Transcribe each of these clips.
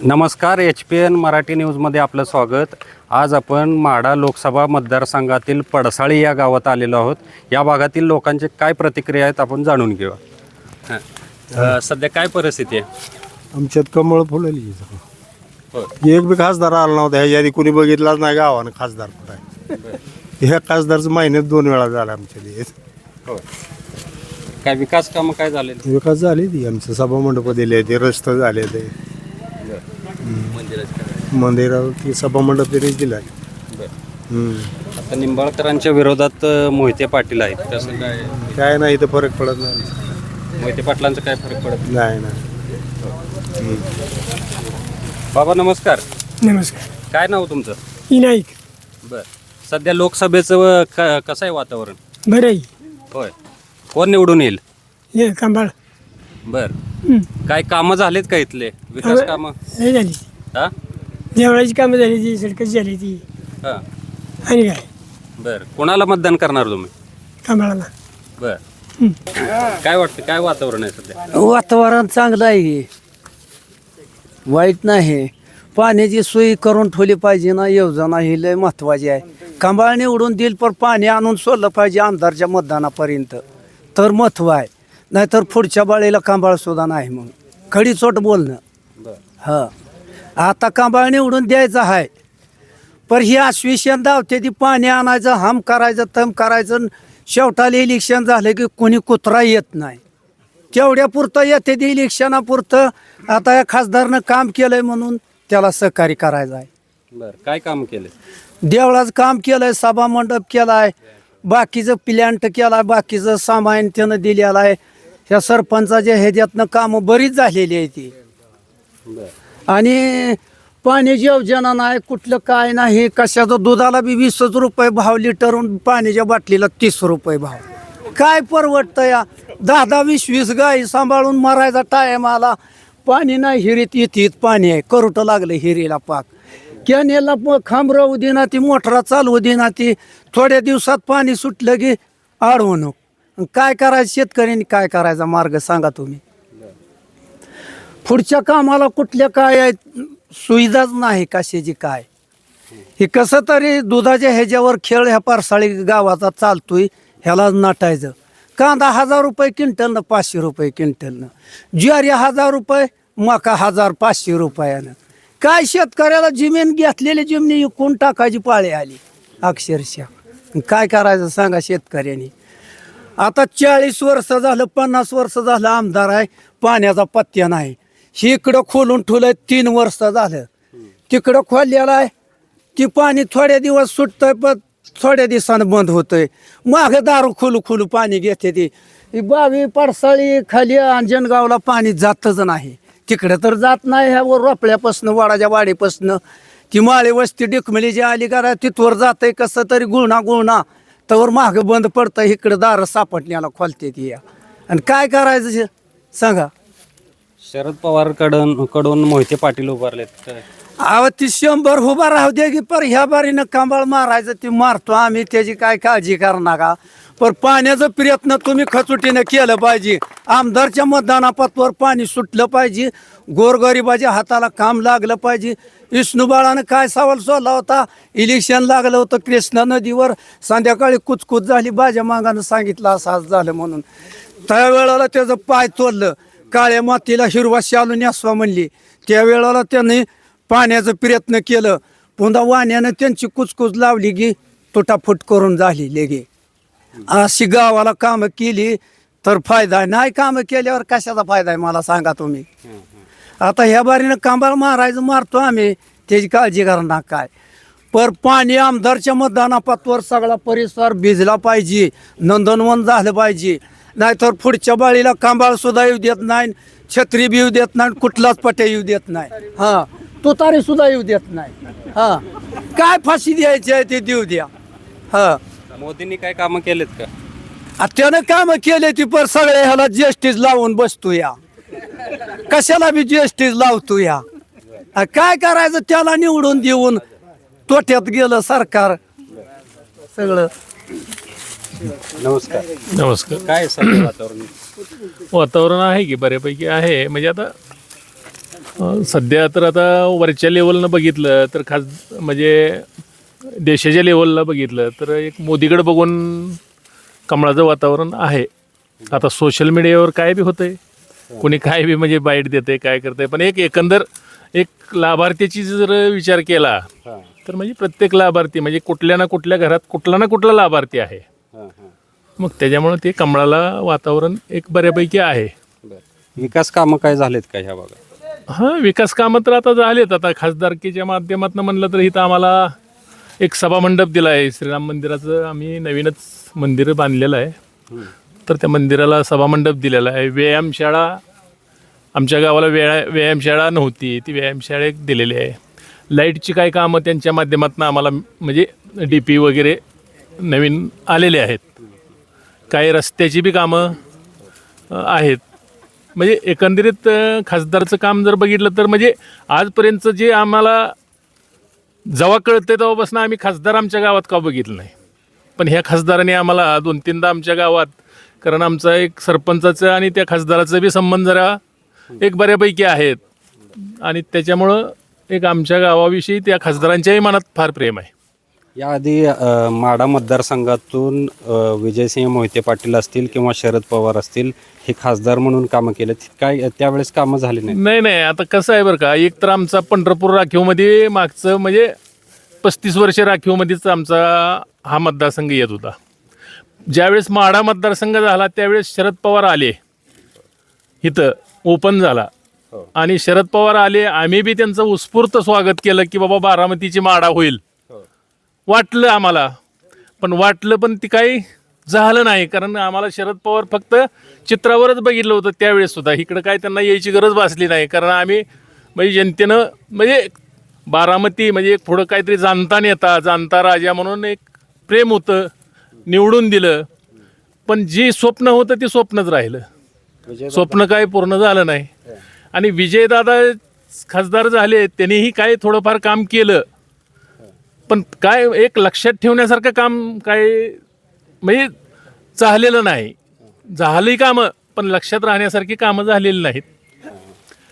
नमस्कार, HPN मराठी न्यूजमध्ये आपलं स्वागत. आज आपण माढा लोकसभा मतदारसंघातील पडसाळी या गावात आलेलो आहोत. या भागातील लोकांचे काय प्रतिक्रिया आहेत आपण जाणून घेऊया. सध्या काय परिस्थिती आहे? आमच्यात कमळ फुलली. हो. एक बी खासदार आला नव्हता. ह्याच्या आधी कोणी बघितलाच नाही गावानं खासदार कुठं आहे. ह्या खासदारचं महिन्यात 2 वेळा झाला आमच्या इथे. हो. काय विकास कामं काय झाले? विकास झाली ती आमचं सभा मंडप दिले ते रस्ते झाले ते मंदिरावरती सभा मंडप तरी दिला. आता निंबाळकरांच्या विरोधात मोहिते पाटील आहेत, तसं काय नाही इथं फरक पडत नाही. मोहिते पाटलांचं काय फरक पडत नाही ना. बाबा नमस्कार. नमस्कार. काय नाव तुमचं? इनाईक. बर. सध्या लोकसभेचं कसं आहे वातावरण? बरं आहे. होय. कोण निवडून येईल? हे कंबाळ बर. काय कामं झालेत का इथले विकास कामं? हे झाली. हा देवळाची कामं झाली ती, सडकची झाली ती. हा आणि काय बर. कोणाला मतदान करणार तुम्ही? कंबाळाला. बर. काय वाटतं, काय वातावरण आहे सध्या? वातावरण चांगलं आहे, वाईट नाही. पाण्याची सोय करून ठेवली पाहिजे ना. योजना ही लय महत्वाची आहे. कंबाळ निवडून देईल पण पाणी आणून सोडलं पाहिजे आमदारच्या मतदानापर्यंत, तर महत्व आहे. नाहीतर पुढच्या बाळीला कंबाळ सुद्धा नाही. मग खडीचोट बोलणं. हा आता कंबाळ निवडून द्यायचं आहे, पण ही आश्वासन धावते ती पाणी आणायचं, हम करायचं, तम करायचं. शेवटाला इलेक्शन झालं की कोणी कुत्रा येत नाही. तेवढ्या पुरतं येते ते इलेक्शनापुरतं. आता या खासदारनं काम केलंय म्हणून त्याला सहकार्य करायचं आहे. बर. काय काम केले? देवळाचं काम केलंय, सभा मंडप केलाय, बाकीचं प्लॅन्ट केलाय, बाकीचं सामान त्यानं दिलेलं आहे. ह्या सरपंचाच्या ह्याच्यातनं कामं बरीच झालेली आहे ती. आणि पाण्याची योजना नाही, कुठलं काय नाही. कशाचं दुधाला बी 20 रुपये भाव लिटरून, पाण्याच्या बाटलीला 30 रुपये भाव. काय परवडतं या? 10-10, 20-20 गाई सांभाळून मरायचा टाइम आला. पाणी नाही, हिरीत इथं पाणी आहे. करोटं लागलं हिरीला पाक. कॅनेलला खांब राहू देना ती, मोटरा चालवू देना ती. थोड्या दिवसात पाणी सुटलं की अडवणूक. काय करायचं शेतकऱ्यांनी, काय करायचा मार्ग सांगा तुम्ही? पुढच्या कामाला कुठल्या काय आहेत सुविधाच नाही कशाची काय. हे कसं तरी दुधाच्या ह्याच्यावर खेळ ह्या पारसाळी गावाचा चालतोय. ह्यालाच नाटायचं. कांदा 1000 रुपये क्विंटलनं, 500 रुपये क्विंटलनं. ज्वारी 1000 रुपये, मका 1500 रुपयानं. काय शेतकऱ्याला जमीन घेतलेली जमिनी विकून टाकायची पाळी आली अक्षरशः. काय करायचं सांगा शेतकऱ्यांनी? आता 40 वर्ष झालं, 50 वर्ष झालं आमदार आहे, पाण्याचा पत्त्या नाही. ही इकडं खोलून ठेवलंय 3 वर्ष झालं. तिकडं खोललेलं आहे ती पाणी थोड्या दिवस सुटतंय पण थोड्या दिवसानं बंद होतंय. मागं दारू खोलू पाणी घेते ती. बावी पडसाळी खाली अंजनगावला पाणी जातच नाही. तिकडं तर जात नाही. ह्या रोपड्यापासनं वाडाच्या वाडीपासनं ती माळी वस्ती डिकमलीची आली करा तिथवर जातंय. कसं तरी गुळणा तवर मागं बंद पडतं. इकडं दारं सापटण्याला खोलते ती. आणि काय करायचं सांगा? शरद पवार कडून मोहिते पाटील उभारलेत. अहो ती 100 उभा राहू दे की, पर ह्या बारीनं कंबाळ मारायचं ती मारतो आम्ही, त्याची काय काळजी करू नका. पण पाण्याचा प्रयत्न तुम्ही खचुटीनं केलं पाहिजे. आमदारच्या मतदानापत्रावर पाणी सुटलं पाहिजे. गोरगरिबाच्या हाताला काम लागलं पाहिजे. विष्णूबाळानं काय सवाल सोडला होता? इलेक्शन लागलं होतं कृष्णा नदीवर, संध्याकाळी कुचकुच झाली, बाजा मागानं सांगितलं असं आज झालं म्हणून. त्यावेळेला त्याचं पाय तोडलं. काळ्या मातीला हिरवा शालू नेसवा म्हणली. त्यावेळेला त्यांनी पाण्याचं प्रयत्न केलं. पुन्हा वाण्यानं त्यांची कुचकुच लावली की तुटाफूट करून झाली लेगे. अशी गावाला कामं केली तर फायदा आहे. नाही कामं केल्यावर कशाचा फायदा आहे मला सांगा तुम्ही? आता ह्या बारीनं कांबाळ मारायचं मारतो आम्ही, त्याची काळजी करणार काय. पर पाणी आमदारच्या मतदानापत्रावर सगळा परिसर भिजला पाहिजे, नंदनवन झालं पाहिजे. नाहीतर पुढच्या बाळीला कांबाळ सुद्धा येऊ देत नाही, छत्री बी येऊ देत नाही, कुठलाच पट्या येऊ देत नाही. हा तुतारी सुद्धा येऊ देत नाही. हा काय फाशी द्यायची आहे ते देऊ द्या. हा मोदींनी काय कामं केलेत का? त्यानं कामं केले ती, पर सगळे ह्याला जीएसटीच लावून बसतो या. कशाला बी जीएसटीच लावतो या. काय करायचं? त्याला निवडून देऊन तोट्यात गेलं सरकार सगळं. नमस्कार. नमस्कार. काय सध्या वातावरण? वातावरण आहे की बऱ्यापैकी आहे. म्हणजे आता सध्या तर आता वरच्या लेवलनं बघितलं तर म्हणजे देशाच्या लेवलला बघितलं तर एक मोदीकडे बघून कमळाचं वातावरण आहे. आता सोशल मीडियावर काय बी होतंय, कोणी काय बी म्हणजे बाईट देते काय करते, पण एकंदर एक लाभार्थीची जर विचार केला तर म्हणजे प्रत्येक लाभार्थी म्हणजे कुठल्या ना कुठल्या घरात कुठला ना कुठला लाभार्थी आहे. मग त्याच्यामुळे ते कमळाला वातावरण एक बऱ्यापैकी आहे. विकास कामं काय झालेत का ह्या भागात? हां, विकास कामं तर आता झालेत. आता खासदारकीच्या माध्यमातून म्हणलं तर इथं आम्हाला एक सभामंडप दिला आहे. श्रीराम मंदिराचं आम्ही नवीनच मंदिर बांधलेलं आहे, तर त्या मंदिराला सभामंडप दिलेला आहे. व्यायामशाळा, आमच्या गावाला व्यायामशाळा नव्हती, ती व्यायामशाळा एक दिलेली आहे. लाईटची काय कामं त्यांच्या माध्यमातून आम्हाला म्हणजे DP वगैरे नवीन आलेले आहेत. काही रस्त्याची बी कामं आहेत. म्हणजे एकंदरीत खासदारचं काम जर बघितलं तर म्हणजे आजपर्यंत जे आम्हाला जेव्हा कळतं तेव्हापासून आम्ही खासदार आमच्या गावात का बघितलं नाही, पण ह्या खासदाराने आम्हाला 2-3दा आमच्या गावात, कारण आमचा एक सरपंचाचं आणि त्या खासदाराचा बी संबंध जरा एक बऱ्यापैकी आहेत आणि त्याच्यामुळं एक आमच्या गावाविषयी त्या खासदारांच्याही मनात फार प्रेम आहे. याआधी माढा मतदारसंघातून विजयसिंह मोहिते पाटील असतील किंवा शरद पवार असतील हे खासदार म्हणून कामं केलेत, काय त्यावेळेस कामं झाली नाही? नाही, आता कसं आहे बरं का, एक तर आमचा पंढरपूर राखीवमध्ये मागचं म्हणजे 35 वर्ष राखीवमध्येच आमचा हा मतदारसंघ येत होता. ज्यावेळेस माढा मतदारसंघ झाला त्यावेळेस शरद पवार आले, इथं ओपन झाला आणि शरद पवार आले, आम्ही बी त्यांचं उत्स्फूर्त स्वागत केलं की बाबा बारामतीची माढा होईल वाटलं आम्हाला, पण ती काही झालं नाही. कारण आम्हाला शरद पवार फक्त चित्रावरच बघितलं होतं त्यावेळेस सुद्धा, इकडं काय त्यांना यायची गरज भासली नाही. कारण आम्ही म्हणजे जनतेनं म्हणजे बारामती म्हणजे एक पुढं काहीतरी जाणता राजा म्हणून एक प्रेम होतं, निवडून दिलं. पण जे स्वप्न होतं ते स्वप्नच राहिलं, स्वप्न काय पूर्ण झालं नाही. आणि विजयदादा खासदार झाले, त्यांनीही काय थोडंफार काम केलं, पण काय एक लक्षात ठेवण्यासारखं काम काय म्हणजे झालेलं नाही. झाली कामं पण लक्षात राहण्यासारखी कामं झालेली नाहीत.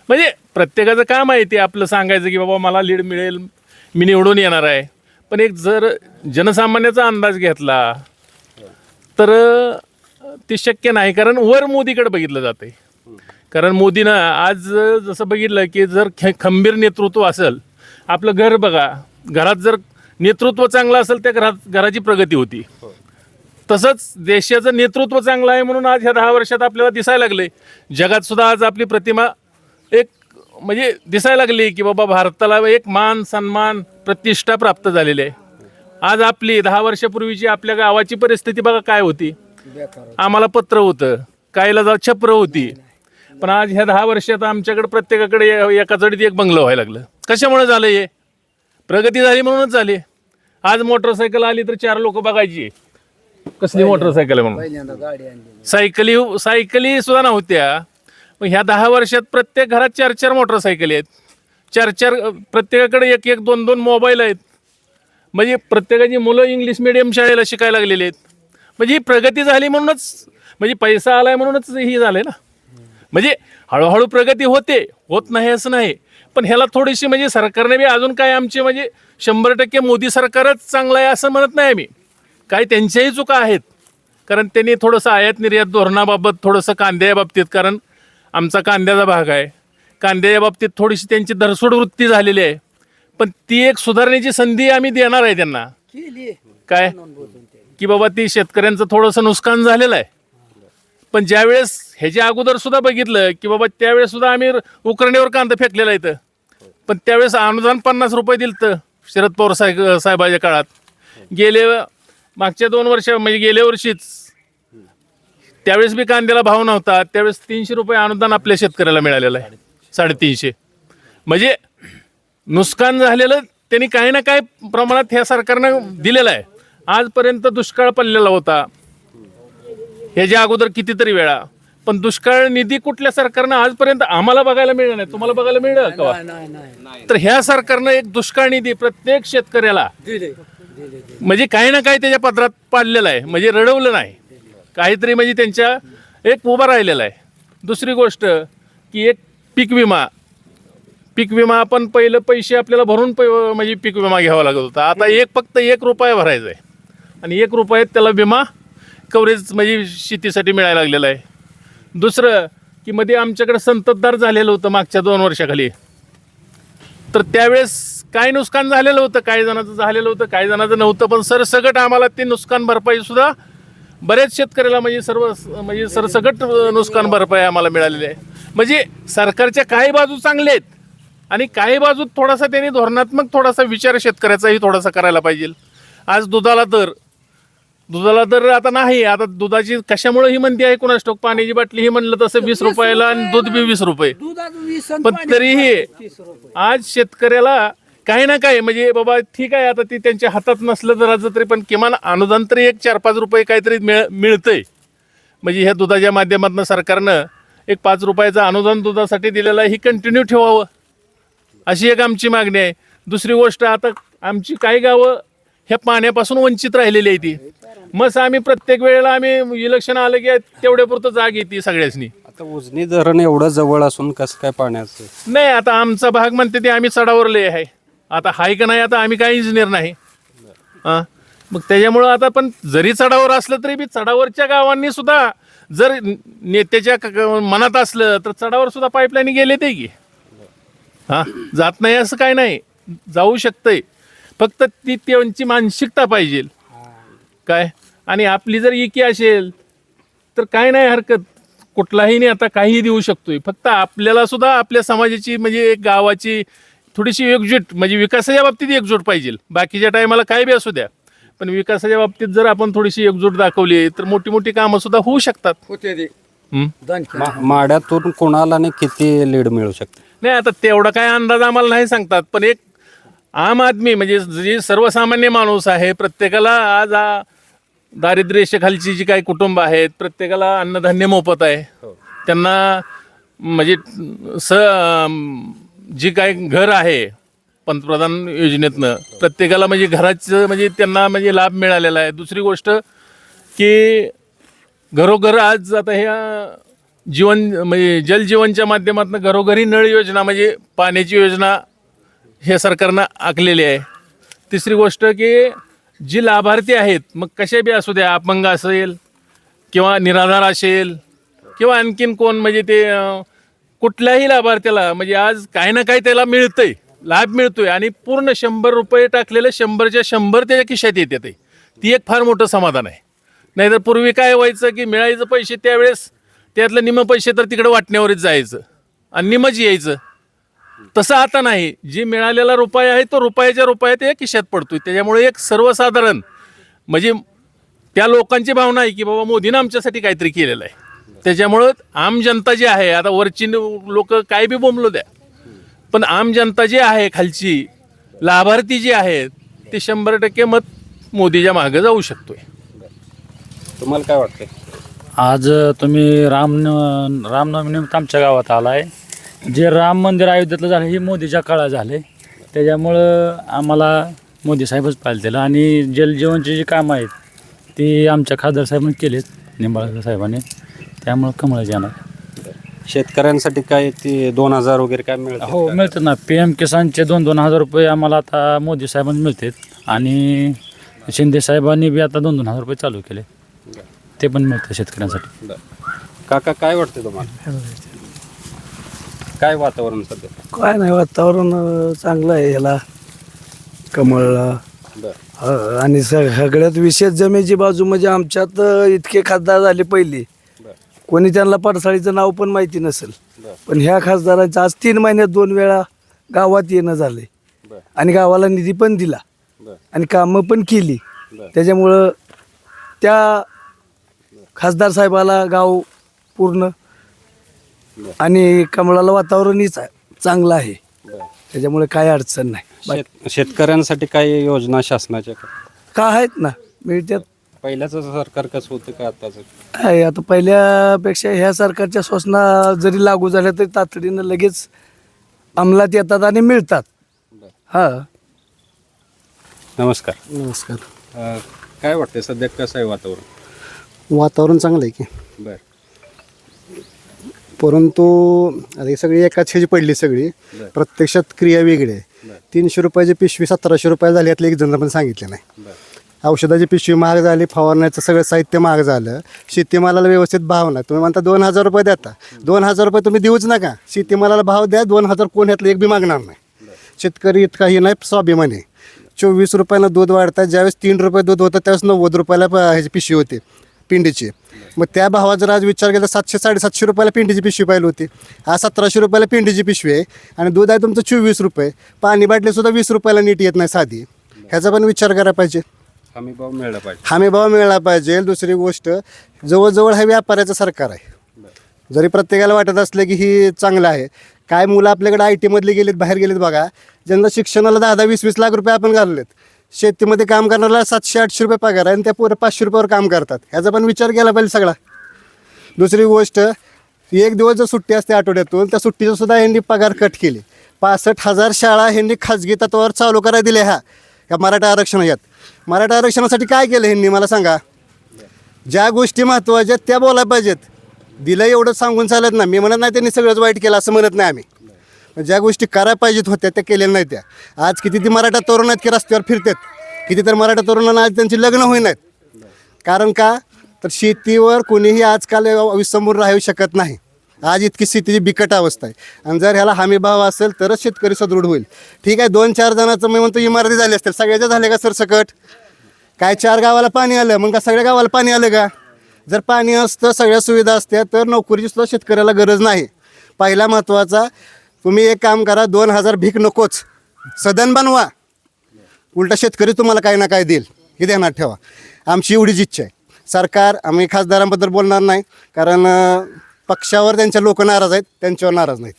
म्हणजे प्रत्येकाचं काम आहे ते आपलं सांगायचं की बाबा मला लीड मिळेल, मी निवडून येणार आहे. पण एक जर जनसामान्याचा अंदाज घेतला तर ते शक्य नाही, कारण वर मोदीकडे बघितलं जाते. कारण मोदीनं आज जसं बघितलं की जर खंबीर नेतृत्व असेल, आपलं घर बघा, घरात जर नेतृत्व चांगलं असेल त्या घराची प्रगती होती. तसंच देशाचं नेतृत्व चांगलं आहे म्हणून आज ह्या 10 वर्षात आपल्याला दिसायला लागले, जगात सुद्धा आज आपली प्रतिमा एक म्हणजे दिसायला लागली की बाबा भारताला एक मान सन्मान प्रतिष्ठा प्राप्त झालेली आहे. आज आपली 10 वर्षापूर्वीची आपल्या गावाची परिस्थिती बघा काय होती. आम्हाला पत्र होतं, कायला जा छप्र होती, पण आज ह्या 10 वर्षात आमच्याकडे प्रत्येकाकडे एका जडीत एक बंगलं व्हायला लागलं. कशामुळे झालं? हे प्रगती झाली म्हणूनच झाली. आज मोटरसायकल आली तर 4 लोक बघायची कसली मोटरसायकल आहे म्हणून. सायकली सुद्धा नव्हत्या. मग ह्या 10 वर्षात प्रत्येक घरात 4-4 मोटरसायकली आहेत, 4-4 प्रत्येकाकडे 1-1, 2-2 मोबाईल आहेत. म्हणजे प्रत्येकाची मुलं इंग्लिश मिडियम शाळेला शिकायला लागलेली आहेत. म्हणजे ही प्रगती झाली म्हणूनच, म्हणजे पैसा आलाय म्हणूनच ही झाले ना. म्हणजे हळूहळू प्रगती होत नाही असं नाही, पण ह्याला थोडीशी म्हणजे सरकारने बी अजून काय आमचे म्हणजे 100% मोदी सरकारच चांगलं आहे असं म्हणत नाही आम्ही. काही त्यांच्याही चुका आहेत, कारण त्यांनी थोडंसं आयात निर्यात धोरणाबाबत थोडंसं कांद्याच्या बाबतीत, कारण आमचा कांद्याचा भाग आहे, कांद्याच्या बाबतीत थोडीशी त्यांची धरसोड वृत्ती झालेली आहे. पण ती एक सुधारण्याची संधी आम्ही देणार आहे त्यांना. काय की बाबा ती शेतकऱ्यांचं थोडंसं नुकसान झालेलं आहे. पण ज्यावेळेस ह्याच्या अगोदर सुद्धा बघितलं की बाबा त्यावेळेस सुद्धा आम्ही उकरणीवर कांदा फेकलेला इथं, पण त्यावेळेस अनुदान 50 रुपये दिलं शरद पवार साहेबाच्या काळात. मागच्या 2 वर्ष म्हणजे गेल्या वर्षीच त्यावेळेस बी कांद्याला भाव नव्हता, त्यावेळेस 300 रुपये अनुदान आपल्या शेतकऱ्याला मिळालेलं आहे, 350. म्हणजे नुकसान झालेलं त्यांनी काही ना काही प्रमाणात ह्या सरकारनं दिलेलं आहे. आजपर्यंत दुष्काळ पडलेला होता ह्याच्या अगोदर कितीतरी वेळा, पण दुष्काळ निधी कुठल्या सरकारनं आजपर्यंत आम्हाला बघायला मिळणार नाही. तुम्हाला बघायला मिळणार का? तर ह्या सरकारनं एक दुष्काळ निधी प्रत्येक शेतकऱ्याला म्हणजे काही ना काही त्याच्या पदरात पाडलेलं आहे. म्हणजे रडवलं नाही, काहीतरी म्हणजे त्यांच्या एक उभा राहिलेला आहे. दुसरी गोष्ट की एक पीक विमा पीक विमा आपण पहिलं पैसे आपल्याला भरून म्हणजे पीक विमा घ्यावा लागत होता. आता फक्त 1 रुपया भरायचा आहे आणि 1 रुपयात त्याला विमा कव्हरेज म्हणजे शेतीसाठी मिळायला लागलेला आहे. दुसरं की मध्ये आमच्याकडे संततधार झालेलं होतं मागच्या 2 वर्षाखाली. तर त्यावेळेस काय नुकसान झालेलं होतं, काही जणांचं झालेलं होतं, काही जणांचं नव्हतं, पण सरसकट आम्हाला ते नुकसान भरपाई सुद्धा बऱ्याच शेतकऱ्याला म्हणजे सरसकट नुकसान भरपाई आम्हाला मिळालेली आहे. म्हणजे सरकारच्या काही बाजू चांगल्या आहेत आणि काही बाजूत थोडासा त्यांनी धोरणात्मक थोडासा विचार शेतकऱ्याचाही थोडासा करायला पाहिजे. आज दुधाला दर आता नाही, आता दुधाची कशामुळे ही मंदी आहे कोणास ठाऊक. पाण्याची बाटली ही म्हणलं तसं 20 रुपयाला आणि दूध बी 20 रुपये. पण तरीही आज शेतकऱ्याला काही ना काही म्हणजे बाबा ठीक आहे, आता ती त्यांच्या हातात नसलं जराचं तरी पण किमान अनुदान तरी 1-4-5 रुपये काहीतरी मिळतंय. म्हणजे ह्या दुधाच्या माध्यमातून सरकारनं 5 रुपयाचं अनुदान दुधासाठी दिलेलं आहे, ही कंटिन्यू ठेवावं अशी एक आमची मागणी आहे. दुसरी गोष्ट, आता आमची काही गावं ह्या पाण्यापासून वंचित राहिलेली आहे. ती मग आम्ही प्रत्येक वेळेला आम्ही इलेक्शन आलं की तेवढ्यापुरतं जाग येते सगळ्यासनी. आता उजनी धरण एवढं जवळ असून कसं काय पाण्याचं? नाही, आता आमचा भाग म्हणते ते आम्ही चढावरले आहे. आता हाय का नाही, आता आम्ही काही इंजिनियर नाही. हां, मग त्याच्यामुळं आता पण जरी चढावर असलं तरी बी चढावरच्या गावांनी सुद्धा जर नेत्याच्या मनात असलं तर चढावर सुद्धा पाईपलाईन गेले ते की. हां, जात नाही असं काय नाही, जाऊ शकतंय. फक्त ती त्यांची मानसिकता पाहिजे काय. आणि आपली जर एकी असेल तर काय नाही हरकत, कुठलाही नाही आता काहीही देऊ शकतोय. फक्त आपल्याला सुद्धा आपल्या समाजाची म्हणजे एक गावाची थोडीशी एकजूट म्हणजे विकासाच्या बाबतीत एकजूट पाहिजे. बाकीच्या टायमाला काय बी असू द्या, पण विकासाच्या बाबतीत जर आपण थोडीशी एकजूट दाखवली तर मोठी मोठी कामं सुद्धा होऊ शकतात. माड्यातून कोणाला नाही किती लीड मिळू शकते? नाही, आता तेवढा काय अंदाज आम्हाला नाही सांगतात, पण एक आम आदमी म्हणजे जे सर्वसामान्य माणूस आहे, प्रत्येकाला आज दारिद्र्यरेषेखालची जी काही कुटुंब आहेत प्रत्येकाला अन्नधान्य मोफत आहे. त्यांना म्हणजे जी काय घर आहे पंतप्रधान योजनेतनं प्रत्येकाला म्हणजे घराचं म्हणजे त्यांना म्हणजे लाभ मिळालेला आहे. दुसरी गोष्ट की घरोघर आज आता ह्या म्हणजे जलजीवनच्या माध्यमातून घरोघरी नळ योजना म्हणजे पाण्याची योजना हे सरकारनं आखलेली आहे. तिसरी गोष्ट की जी लाभार्थी आहेत मग कशा बी असू द्या, अपंग असेल किंवा निराधार असेल किंवा आणखीन कोण म्हणजे ते कुठल्याही लाभार्थ्याला म्हणजे आज काही ना काही त्याला मिळतंय, लाभ मिळतोय आणि पूर्ण 100 रुपये टाकलेले 100च्या 100 त्याच्या खिशात येते. ती एक फार मोठं समाधान आहे. नाहीतर पूर्वी काय व्हायचं की मिळायचं पैसे त्यावेळेस त्यातलं निम्म पैसे तर तिकडे वाटण्यावरच जायचं आणि निम्मच यायचं. तसं आता नाही, जे मिळालेला रुपया आहे तो रुपयाच्या रुपया त्या खिशात पडतोय. त्याच्यामुळे एक सर्वसाधारण म्हणजे त्या लोकांची भावना आहे की बाबा मोदीनं आमच्यासाठी काहीतरी केलेलं आहे. त्याच्यामुळं आम जनता जी आहे, आता वरची लोक काय बी बोंबलो द्या, पण आम जनता जी आहे खालची लाभार्थी जी आहेत ते 100% मत मोदीच्या मागे जाऊ शकतोय. तुम्हाला काय वाटतंय? आज तुम्ही रामनवमीनिमित्त आमच्या गावात आला आहे. जे राम मंदिर अयोध्येतलं झालं हे मोदीच्या काळात झाले. त्याच्यामुळं आम्हाला मोदी साहेबच पाहिजे दिलं आणि जलजीवनची जी कामं आहेत ती आमच्या खासदार साहेबांनी केलेत, निंबाळकर साहेबांनी. त्यामुळं कमळच येणार. शेतकऱ्यांसाठी काय ते 2000 वगैरे काय मिळतं? हो, मिळतात ना. PM किसानचे 2-2 हजार रुपये आम्हाला आता मोदी साहेबांनी मिळतात आणि शिंदे साहेबांनी बी आता 2-2 हजार रुपये चालू केले, ते पण मिळतं शेतकऱ्यांसाठी. काका काय वाटतं तुम्हाला? काय वातावरण सध्या? काय नाही, वातावरण चांगलं आहे याला कमळला. आणि सगळ्यात विशेष जमेची बाजू म्हणजे आमच्यात इतके खासदार झाले पहिली, कोणी त्यांना पडसाळीचं नाव पण माहिती नसेल, पण ह्या खासदारांचं आज 3 महिन्यात 2 वेळा गावात येणं झालंय आणि गावाला निधी पण दिला आणि कामं पण केली. त्याच्यामुळं त्या खासदार साहेबाला गाव पूर्ण आणि कमळाला वातावरणही चांगलं आहे. त्याच्यामुळे काय अडचण नाही. शेतकऱ्यांसाठी काही योजना शासनाच्या का आहेत ना, मिळतात. पहिल्याच सरकार कसं होतं का आताचं? आहे आता पहिल्यापेक्षा ह्या सरकारच्या सूचना जरी लागू झाल्या तरी तातडीनं लगेच अंमलात येतात आणि मिळतात. हां, नमस्कार. नमस्कार. काय वाटतंय सध्या कसं आहे वातावरण? वातावरण चांगलं आहे की. बर, परंतु आता ही सगळी एकाच ह्याची पडली सगळी, प्रत्यक्षात क्रिया वेगळी आहे. 300 रुपयाची पिशवी 1700 रुपये झाली, यातलं एक जण पण सांगितलं नाही. औषधाची पिशवी महाग झाली, फवारण्याचं सगळं साहित्य महाग झालं, शेतीमालाला व्यवस्थित भाव नाही. तुम्ही म्हणता 2000 रुपये देता, 2000 रुपये तुम्ही देऊच नका, शेतीमालाला भाव द्या. 2000 कोण ह्यातलं एक बी मागणार नाही. शेतकरी इतकाही नाही स्वाभिमानी. 24 रुपयानं दूध वाढतात, ज्यावेळेस 3 रुपये दूध होतं त्यावेळेस 90 रुपयाला ह्याची पिशवी होती पिंडीची. मग त्या भावात जर आज विचार केला 700-750 रुपयाला पिंडीची पिशवी पाहिली होती. आज 1700 रुपयाला पिंडीची पिशवी आहे आणि दूध आहे तुमचं 24 रुपये. पाणी बाटलीसुद्धा 20 रुपयाला नीट येत नाही साधी. ह्याचा पण विचार करायला पाहिजे. हमी भाव मिळाला पाहिजे. हमी भाव मिळाला पाहिजे. दुसरी गोष्ट, जवळजवळ हे व्यापाऱ्याचं सरकार आहे. जरी प्रत्येकाला वाटत असलं की ही चांगलं आहे, काय मुलं आपल्याकडे IT मधले गेलेत, बाहेर गेलेत बघा, ज्यांना शिक्षणाला 10-20 लाख रुपये आपण घाललेत. शेतीमध्ये काम करणाऱ्याला 700-800 रुपये पगार आहे आणि त्या पोरं 500 रुपयावर काम करतात. ह्याचा पण विचार केला पाहिजे सगळा. दुसरी गोष्ट, एक दिवस जर सुट्टी असते आठवड्यातून, त्या सुट्टीचा सुद्धा ह्यांनी पगार कट केली. 65,000 शाळा ह्यांनी खाजगी तत्वावर चालू करायला दिल्या ह्या मराठा आरक्षण. यात मराठा आरक्षणासाठी काय केलं ह्यांनी मला सांगा. ज्या गोष्टी महत्त्वाच्या त्या बोलायला पाहिजेत. दिलं एवढं सांगून चालत नाही. मी म्हणत नाही त्यांनी सगळंच वाईट केलं असं म्हणत नाही आम्ही. ज्या गोष्टी करायला पाहिजेत होत्या त्या केलेल्या नाही त्या. आज किती ती मराठा तरुण आहेत की रस्त्यावर फिरतात, किती तर मराठा तरुणांना आज त्यांची लग्न होई नाहीत. कारण का तर शेतीवर कोणीही आजकाल विसंबून राहू शकत नाही. आज इतकी स्थितीची बिकट अवस्था आहे आणि जर ह्याला हमी भाव असेल तरच शेतकरी सदृढ होईल. ठीक आहे, 2-4 जणांचं मी म्हणतो इमारती झाली असतील, सगळ्याच्या झाले का सरसकट? काय 4 गावाला पाणी आलं, मग का सगळ्या गावाला पाणी आलं का? जर पाणी असतं, सगळ्या सुविधा असत्या तर नोकरीची सुद्धा शेतकऱ्याला गरज नाही. पहिला महत्त्वाचा, तुम्ही एक काम करा, 2000 भीक नकोच, सदन बनवा, उलटा शेतकरी तुम्हाला काही ना काय देईल, हे ध्यानात ठेवा. आमची एवढीच इच्छा आहे. सरकार, आम्ही खासदारांबद्दल बोलणार नाही, कारण पक्षावर त्यांच्या लोक नाराज आहेत, त्यांच्यावर नाराज नाहीत.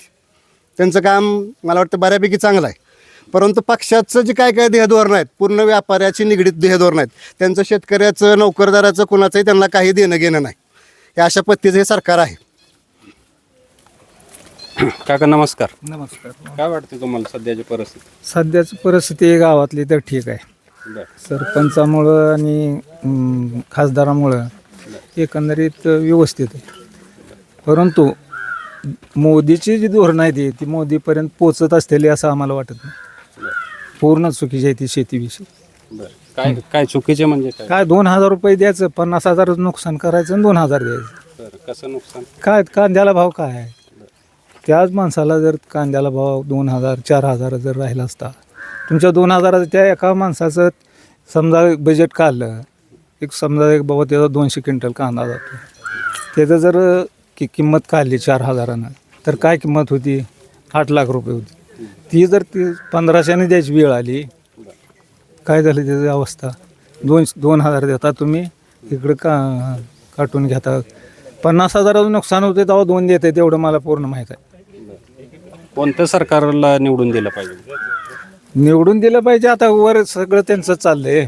त्यांचं काम मला वाटतं बऱ्यापैकी चांगलं आहे. परंतु पक्षाचं जे काय ध्येयधोरणं आहेत, पूर्ण व्यापाऱ्याची निगडीत ध्येयधोरणं आहेत. त्यांचं शेतकऱ्याचं, नोकरदाराचं, कुणाचंही त्यांना काही देणं घेणं नाही. हे अशा पद्धतीचं हे सरकार आहे. काका नमस्कार. नमस्कार. काय वाटते तुम्हाला सध्याची परिस्थिती? सध्याची परिस्थिती गावातली तर ठीक आहे. सरपंचामुळं आणि खासदारामुळं एकंदरीत व्यवस्थित आहे. परंतु मोदीची जी धोरणं आहे ती मोदीपर्यंत पोचत असलेली असं आम्हाला वाटत नाही. पूर्ण चुकीची आहे ती शेतीविषयी. काय काय चुकीचे म्हणजे काय 2000 रुपये द्यायचं, 50,000 नुकसान करायचं आणि 2000 द्यायचं. कसं नुकसान? काय कांद्याला भाव काय आहे? त्याच माणसाला जर कांद्याला भाव 2000-4000 जर राहिला असता, तुमच्या 2000 त्या एका माणसाचं समजा बजेट काढलं, एक समजा एक बाबा त्याचा 200 क्विंटल कांदा जातो, त्याचं जर किंमत काढली 4000, तर काय किंमत होती? 8 लाख रुपये होती. ती जर 1500ने द्यायची वेळ आली, काय झालं त्याची अवस्था? 2000 देता तुम्ही, इकडं काटून घेता 50,000 नुकसान होते, तेव्हा 2 देते, तेवढं मला पूर्ण माहीत आहे. कोणत्या सरकारला निवडून दिलं पाहिजे? निवडून दिलं पाहिजे. आता वर सगळं त्यांचं चाललंय.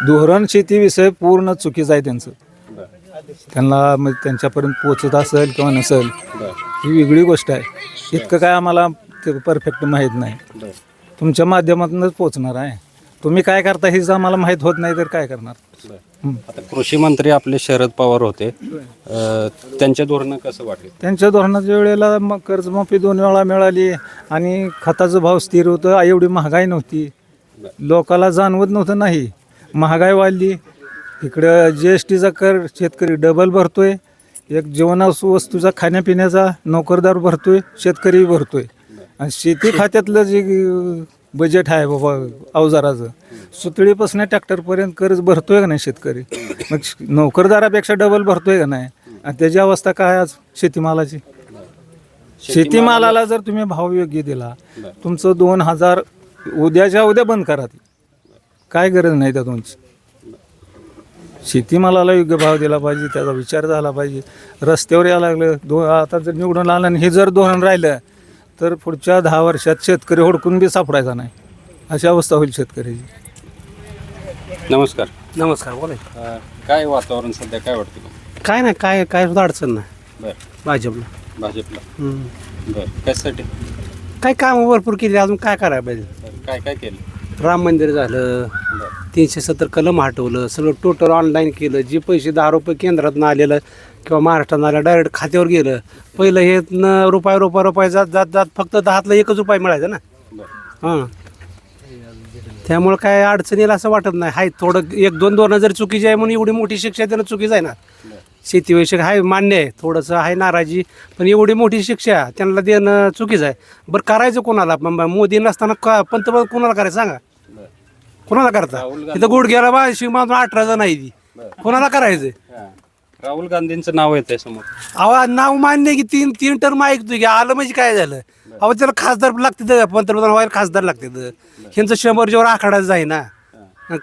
धोरण शेतीविषय पूर्ण चुकीचं आहे त्यांचं. त्यांना मग त्यांच्यापर्यंत पोचत असेल किंवा नसेल ही वेगळी गोष्ट आहे. इतकं काय आम्हाला ते परफेक्ट माहीत नाही. तुमच्या माध्यमातूनच पोचणार आहे. तुम्ही काय करता हेच आम्हाला माहीत होत नाही तर काय करणार. आता कृषी मंत्री आपले शरद पवार होते, त्यांच्या धोरणं कसं वाटलं? त्यांच्या धोरणाच्या वेळेला मग कर्जमाफी 2 वेळा मिळाली आणि खताचं भाव स्थिर होतं. एवढी महागाई नव्हती, लोकाला जाणवत नव्हतं. नाही, महागाई वाढली. इकडं GSTचा कर शेतकरी डबल भरतोय. एक जीवनवस्तूचा खाण्यापिण्याचा नोकरदार भरतोय, शेतकरी भरतोय. आणि शेती खात्यातलं जे बजेट आहे बाबा अवजाराचं, सुतळीपासून ट्रॅक्टरपर्यंत कर्ज भरतोय का नाही शेतकरी? मग नोकरदारापेक्षा डबल भरतोय का नाही? आणि त्याची अवस्था काय आज शेतीमालाची? शेतीमालाला जर तुम्ही भाव योग्य दिला, तुमचं 2000 उद्याच्या उद्या बंद करा. ती काय गरज नाही त्या 2ची. शेतीमालाला योग्य भाव दिला पाहिजे, त्याचा विचार झाला पाहिजे. रस्त्यावर यायला लागलं आता जर निवडून आलं आणि हे जर धोरण राहिलं तर पुढच्या 10 वर्षात शेतकरी हुडकून बी सापडायचा नाही, अशी अवस्था होईल शेतकऱ्याची. नमस्कार. नमस्कार. बोला. काय वातावरण सध्या, काय वाटतं? काय नाही, काय सुद्धा अडचण नाही. बरं. भाजपला बरं. कशासाठी? काय कामं भरपूर केली, अजून काय करायला पाहिजे? काय काय केलं? राम मंदिर झालं, 370 कलम हटवलं, सगळं टोटल ऑनलाईन केलं. जे पैसे 10 रुपये केंद्रातून आलेलं किंवा महाराष्ट्रात आल्या डायरेक्ट खात्यावर गेलं. पहिलं हे रुपया जात जात जात फक्त 10तला 1 रुपया मिळायचा ना. हां, त्यामुळं काय अडचण येईल असं वाटत नाही. हाय थोडं 1-2 जर चुकीची आहे म्हणून एवढी मोठी शिक्षा देणं चुकीचं आहे ना. शेतीविषयक आहे मान्य आहे, थोडंसं आहे नाराजी, पण एवढी मोठी शिक्षा त्यांना देणं चुकीचं आहे. बरं करायचं कोणाला? मोदी नसताना पंतप्रधान कोणाला करायचं सांगा? कोणाला करता? तिथं गुडघ्याला 18 जण आहे ती, कोणाला करायचं? राहुल गांधींचं नाव येतंय समोर. अहो नाव मान्य की 3 टर्म ऐकतो की आलं म्हणजे काय झालं? अहो त्याला खासदार लागते, पंतप्रधान व्हायला खासदार लागते. ह्यांचं 100 जेव्हा आखाडाच आहे ना,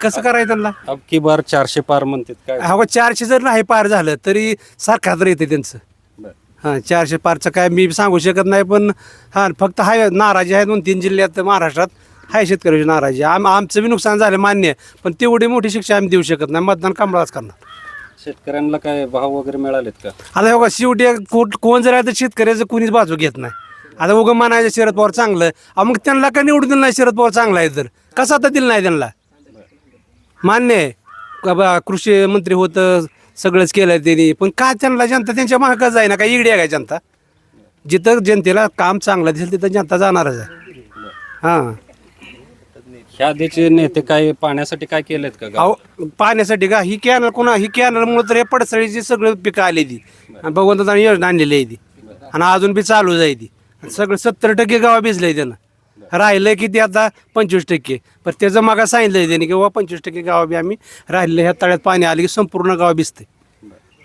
कसं करायचं त्यांना? अब की बार 400 पार म्हणतात काय? अहो 400 जर नाही पार झालं तरी सरकार येते त्यांचं. हां, 400 पारचं काय मी सांगू शकत नाही, पण हां फक्त हाय नाराजी आहे 2-3 जिल्ह्यात महाराष्ट्रात हाय शेतकऱ्याची नाराजी. आमचं बी नुकसान झालं मान्य, पण तेवढी मोठी शिक्षा आम्ही देऊ शकत नाही. मतदान कमळाच करणार. शेतकऱ्यांना काय भाव वगैरे मिळालेत का? आता बघा शेवटी कोण जर आहे तर शेतकऱ्याचं कोणीच बाजू घेत नाही. आता उगं म्हणायचं शरद पवार चांगलं, मग त्यांना का निवडून दिलं नाही? शरद पवार चांगला आहे तर कसं आता दिलं नाही त्यांना? मान्य आहे कृषी मंत्री होतं, सगळंच केलं त्यांनी, पण का त्यांना जनता त्यांच्या मागं जाईना? काय इकडे आहे काय जनता? जिथं जनतेला काम चांगलं दिसेल तिथं जनता जाणारच आहे. हां, ह्या आधीचे नेते काय पाण्यासाठी काय केलेत का गावात? अहो पाण्यासाठी का ही कॅनलमुळे तर हे पडसळीची सगळं पिकं आली ती, आणि भगवंताने योजना आणलेली आहे ती, आणि अजून बी चालू आहे ती. सगळं 70% गावा भिजलंय त्यानं. राहिलंय किती आता? 25%. पण त्याचं मागा सांगितलंय त्यांनी की बाबा 25% गावा बी आम्ही राहिलेलं ह्या तळ्यात पाणी आले की संपूर्ण गाव भिजते.